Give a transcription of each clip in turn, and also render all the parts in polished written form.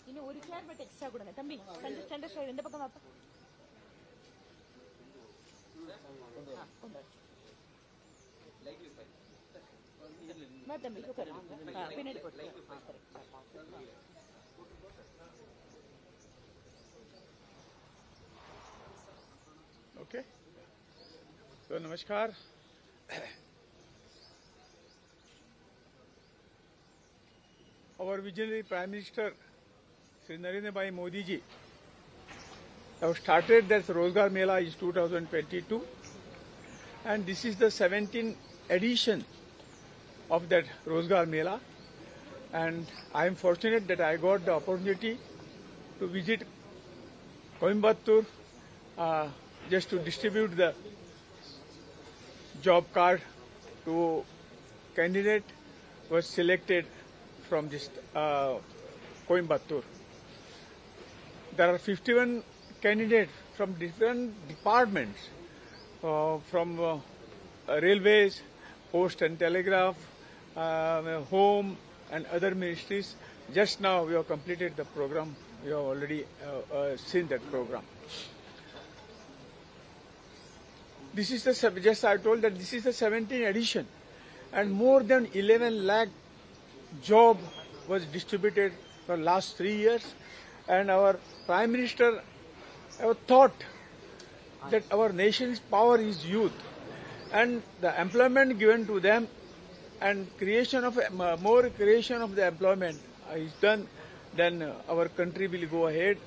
இன்னும் ஒரு சேர் மட்டும் எக்ஸ்ட்ரா கொடுங்க தம்பி. சென்டர் சைடு இந்த பக்கம் வாப்பா. தம்பி பின்னாடி போட்டு. Okay. So, namaskar. Our visionary Prime Minister, Sri Narendra Bhai Modi ji, have started that Rozgar Mela in 2022, and this is the 17th edition of that Rozgar Mela, and I am fortunate that I got the opportunity to visit Coimbatore just to distribute the job card to candidate was selected from this Coimbatore. There are 51 candidates from different departments, from railways, post and telegraph, home and other ministries. Just now we have completed the program. We have already seen that program. This is just I told that this is the 17th edition, and more than 11 lakh job was distributed for last 3 years, and our Prime Minister thought that our nation's power is youth, and the employment given to them and creation of more creation of the employment is done, then our country will go ahead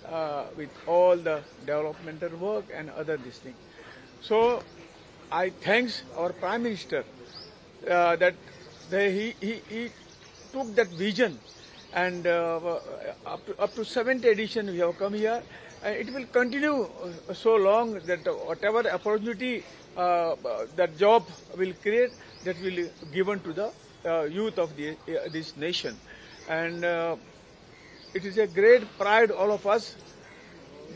with all the developmental work and other this thing. So I thanks our Prime Minister that he took that vision, and up to 7th edition we have come here, and it will continue so long that whatever opportunity that job will create, that will be given to the youth of this nation, and it is a great pride all of us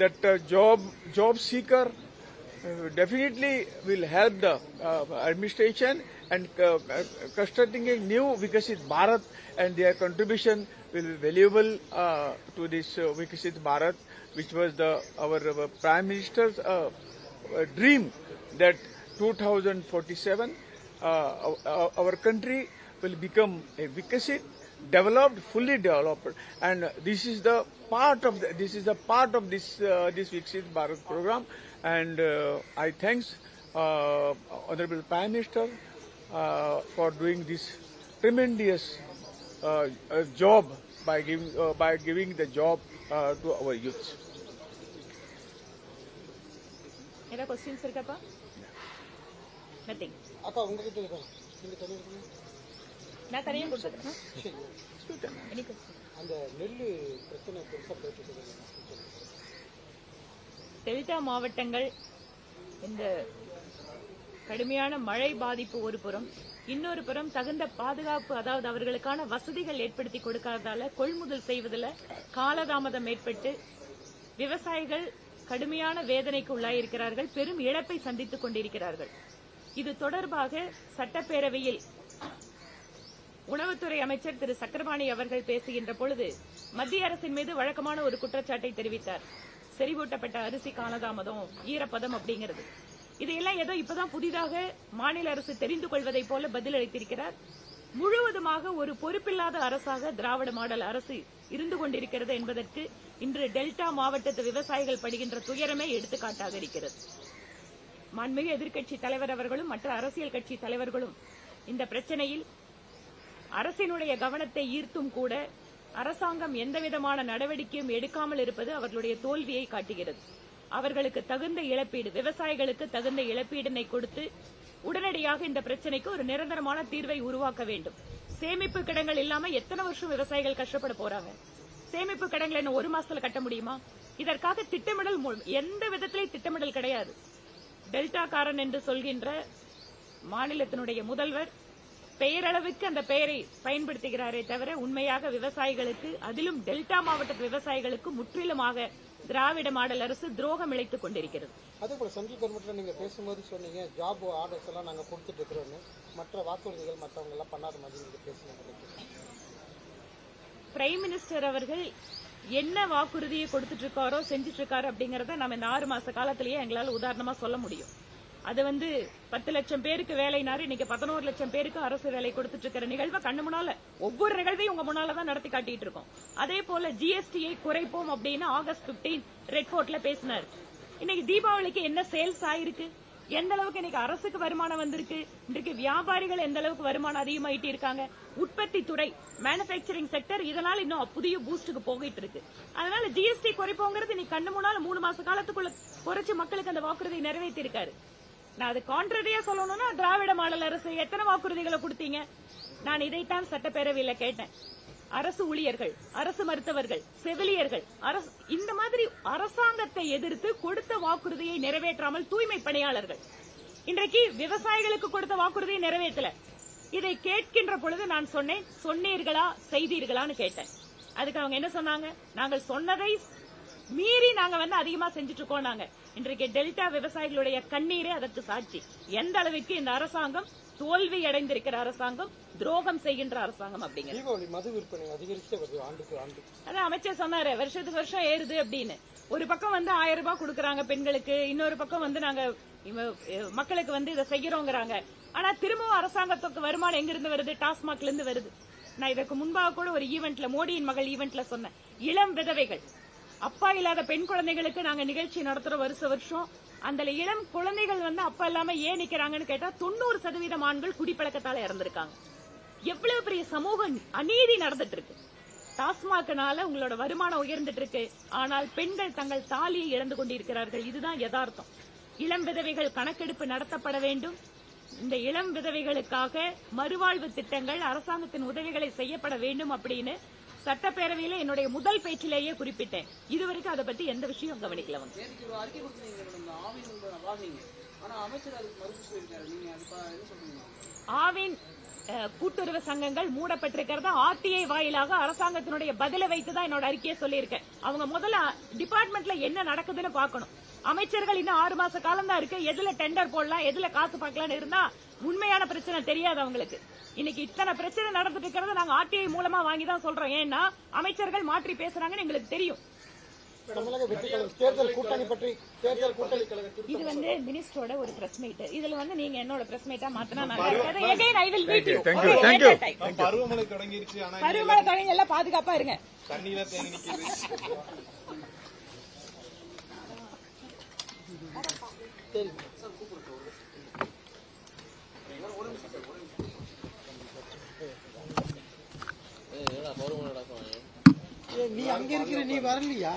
that job seeker definitely will help the administration and constructing a new Vikasit Bharat, and their contribution will be valuable to this Vikasit Bharat, which was our Prime Minister's dream, that 2047 our country will become a Vikasit, developed, fully developed, and this is the part of this Vikasit Bharat program. And I thanks Honorable Prime Minister for doing this tremendous job by giving the job to our youth. Any questions, sir? Nothing. நான் தனியாக கொடுத்துறேன். Any question? அந்த நெல்லு பிரச்சனை பெருசா போயிட்டு delta மாவட்டங்கள் இந்த கடுமையான மழை பாதிப்பு ஒரு புறம், இன்னொரு புறம் தகுந்த பாதுகாப்பு, அதாவது அவர்களுக்கான வசதிகள் ஏற்படுத்தி கொடுக்காததால கொள்முதல் செய்வதில் காலதாமதம் ஏற்பட்டு விவசாயிகள் கடுமையான வேதனைக்கு உள்ளாயிருக்கிறார்கள், பெரும் இழப்பை சந்தித்துக் கொண்டிருக்கிறார்கள். இது தொடர்பாக சட்டப்பேரவையில் உணவுத்துறை அமைச்சர் திரு சக்கரபாணி அவர்கள் பேசுகின்ற பொழுது மத்திய அரசின் மீது வழக்கமான ஒரு குற்றச்சாட்டை தெரிவித்தார். செறிவூட்டப்பட்ட அரிசி காலதாமதம், ஈரப்பதம் அப்படிங்கிறது. இதையெல்லாம் ஏதோ இப்பதான் புதிதாக மாநில அரசு தெரிந்து கொள்வதை போல பதிலளித்திருக்கிறார். முழுவதுமாக ஒரு பொறுப்பில்லாத அரசாக திராவிட மாடல் அரசு இருந்து கொண்டிருக்கிறது என்பதற்கு இன்று டெல்டா மாவட்டத்து விவசாயிகள் படுகின்ற துயரமே எடுத்துக்காட்டாக இருக்கிறது. மாண்புமிகு எதிர்க்கட்சி தலைவர் அவர்களும் மற்ற அரசியல் கட்சி தலைவர்களும் இந்த பிரச்சனையில் அரசினுடைய கவனத்தை ஈர்த்தும் கூட அரசாங்கம் எந்தவிதமான நடவடிக்கையும் எடுக்காமல் இருப்பது அவர்களுடைய தோல்வியை காட்டுகிறது. அவர்களுக்கு தகுந்த இழப்பீடு, விவசாயிகளுக்கு தகுந்த இழப்பீடினை கொடுத்து உடனடியாக இந்த பிரச்சனைக்கு ஒரு நிரந்தரமான தீர்வை உருவாக்க வேண்டும். சேமிப்பு கிடங்கள் இல்லாம எத்தனை வருஷம் விவசாயிகள் கஷ்டப்பட போறாங்க? சேமிப்பு கிடங்களை என்ன ஒரு மாசத்துல கட்ட முடியுமா? இதற்காக திட்டமிடல் எந்த விதத்திலே திட்டமிடல் கிடையாது. டெல்டாக்காரன் என்று சொல்கின்ற மாநிலத்தினுடைய முதல்வர் பெயரளவுக்கு அந்த பெயரை பயன்படுத்துகிறாரே தவிர உண்மையாக விவசாயிகளுக்கு, அதிலும் டெல்டா மாவட்ட விவசாயிகளுக்கு முற்றிலுமாக திராவிட மாடல் அரசு துரோகம் இழைத்துக் கொண்டிருக்கிறது. அதேபோல சென்ட்ரல் கவர்மெண்ட்ல நீங்க பேசும்போது சொன்னீங்க ஜாப் ஆர்டர்ஸ் எல்லாம் நாங்க கொடுத்துட்டு இருக்கிறோம், மற்ற வாக்குறுதிகள் மற்றவங்க எல்லாம் பண்ணாத மாதிரி நீங்க பேசுனீங்க. பிரைம் மினிஸ்டர் அவர்கள் என்ன வாக்குறுதியை கொடுத்துட்டு இருக்காரோ செஞ்சுட்டு இருக்காரு அப்படிங்கறத நம்ம இந்த 6 மாச காலத்திலேயே எங்களால உதாரணமா சொல்ல முடியும். அது 10 லட்சம் பேருக்கு வேலைனாரு, இன்னைக்கு 11 லட்சம் பேருக்கு அரசு வேலை கொடுத்துட்டு இருக்கிற நிகழ்வை கண்ணு முன்னால ஒவ்வொரு நிகழ்வையும் உங்க முன்னாலதான் நடத்தி காட்டிட்டு இருக்கோம். அதே போல ஜிஎஸ்டியை குறைப்போம் அப்படின்னு ஆகஸ்ட் 15 ரெட் போர்ட்ல பேசினாரு. இன்னைக்கு தீபாவளிக்கு என்ன சேல்ஸ் ஆயிருக்கு, எந்த அளவுக்கு இன்னைக்கு அரசுக்கு வருமானம் வந்திருக்கு, இன்றைக்கு வியாபாரிகள் எந்த அளவுக்கு வருமானம் அதிகமாயிட்டு இருக்காங்க, உற்பத்தி துறை மேனுபேக்சரிங் செக்டர் இதனால இன்னும் புதிய பூஸ்டுக்கு போயிட்டு இருக்கு. அதனால ஜிஎஸ்டி குறைப்போங்கிறது இன்னைக்கு கண்ணு முன்னால 3 மாச காலத்துக்குள்ள குறைச்சு மக்களுக்கு அந்த வாக்குறுதியை நிறைவேற்றி இருக்காரு. நான் அது கான்ட்ரடியா சொல்லணும்னா திராவிட மாடல் அரசு எத்தனை வாக்குறுதிகளை கொடுத்தீங்க? நான் இதைத்தான் சட்டப்பேரவையில கேட்டேன். அரசு ஊழியர்கள், அரசு மருத்துவர்கள், செவிலியர்கள், இந்த மாதிரி அரசாங்கத்தை எதிர்த்து கொடுத்த வாக்குறுதியை நிறைவேற்றாமல் தூய்மை பணியாளர்கள், இன்றைக்கு விவசாயிகளுக்கு கொடுத்த வாக்குறுதியை நிறைவேற்றல. இதை கேட்கின்ற பொழுது நான் சொன்னேன், சொன்னீர்களா செய்தீர்களான்னு கேட்டேன். அதுக்கு அவங்க என்ன சொன்னாங்க? நாங்கள் சொன்னதை மீறி நாங்க அதிகமா செஞ்சுட்டு இருக்கோம். நாங்க இன்றைக்கு டெல்டா விவசாயிகளுடைய கண்ணீரே அதற்கு சாட்சி. எந்த அளவுக்கு இந்த அரசாங்கம் தோல்வி அடைந்திருக்கிற அரசாங்கம், துரோகம் செய்கின்ற அரசாங்கம் அப்படிங்கிறது. தீபாவளி மது விற்பனை அதிகரிச்சே வருது ஆண்டுக்கு ஆண்டு. அதான் அமைச்சர் சொன்னாரு, வருஷத்துக்கு வருஷம் ஏறுது அப்படின்னு. ஒரு பக்கம் 1000 ரூபாய் கொடுக்கறாங்க பெண்களுக்கு, இன்னொரு பக்கம் நாங்க மக்களுக்கு இதை செய்யறோங்கிறாங்க. ஆனா திரும்பவும் அரசாங்கத்துக்கு வருமானம் எங்கிருந்து வருது? டாஸ்மாக்ல இருந்து வருது. நான் இதற்கு முன்பாக கூட ஒரு ஈவென்ட்ல, மோடியின் மகள் ஈவென்ட்ல சொன்னேன், இளம் விதவைகள், அப்பா இல்லாத பெண் குழந்தைகளுக்கு நாங்க நிகழ்ச்சி நடத்துறோம் வருஷம். அந்த இளம் குழந்தைகள் அப்பா இல்லாம ஏன் நிக்கிறாங்கன்னு கேட்டா 90% ஆண்கள் குடிப்பழக்கத்தால இறந்திருக்காங்க. எவ்வளவு பெரிய சமூக அநீதி நடந்துட்டு இருக்கு. டாஸ்மாக்னால உங்களோட வருமானம் உயர்ந்துட்டு இருக்கு, ஆனால் பெண்கள் தங்கள் தாலியை இழந்து கொண்டிருக்கிறார்கள். இதுதான் யதார்த்தம். இளம் விதவைகள் கணக்கெடுப்பு நடத்தப்பட வேண்டும். இந்த இளம் விதவைகளுக்காக மறுவாழ்வு திட்டங்கள், அரசாங்கத்தின் உதவிகளை செய்யப்பட வேண்டும் அப்படின்னு சட்டப்பேரவையில என்னுடைய முதல் பேச்சிலேயே குறிப்பிட்டேன். இதுவரைக்கும் அதை பத்தி எந்த விஷயம் கவனிக்கல. ஆவின் கூட்டுறவு சங்கங்கள் மூடப்பட்டிருக்கிறதா ஆர்டிஐ வாயிலாக அரசாங்கத்தினுடைய பதிலை வைத்துதான் என்னோட அறிக்கையை சொல்லியிருக்கேன். அவங்க முதல்ல டிபார்ட்மெண்ட்ல என்ன நடக்குதுன்னு பாக்கணும். அமைச்சர்கள் இன்னும் 6 மாச காலம் தான் இருக்கு, எதுல டெண்டர் போடலாம், எதுல காசு பார்க்கலாம்னு இருந்தா உண்மையான பிரச்சனை தெரியாது அவங்களுக்கு. இன்னைக்கு இத்தனை பிரச்சனை நடந்துட்டு இருக்கிறத நாங்க ஆர்டிஐ மூலமா வாங்கிதான் சொல்றோம். ஏன்னா அமைச்சர்கள் மாற்றி பேசுறாங்கன்னு எங்களுக்கு தெரியும். இது மினிஸ்டரோட ஒரு பிரஸ் மீட். இதுல நீங்க என்னோட பிரஸ் மீட்டா மாத்தினா பருவமழை தொடங்கிருச்சு, பருவமழை தொடங்கி எல்லாம் பாதுகாப்பா இருங்க. தண்ணீர தேங்கி நிக்குது. நீ அங்க இருக்கிற, நீ வரலையா?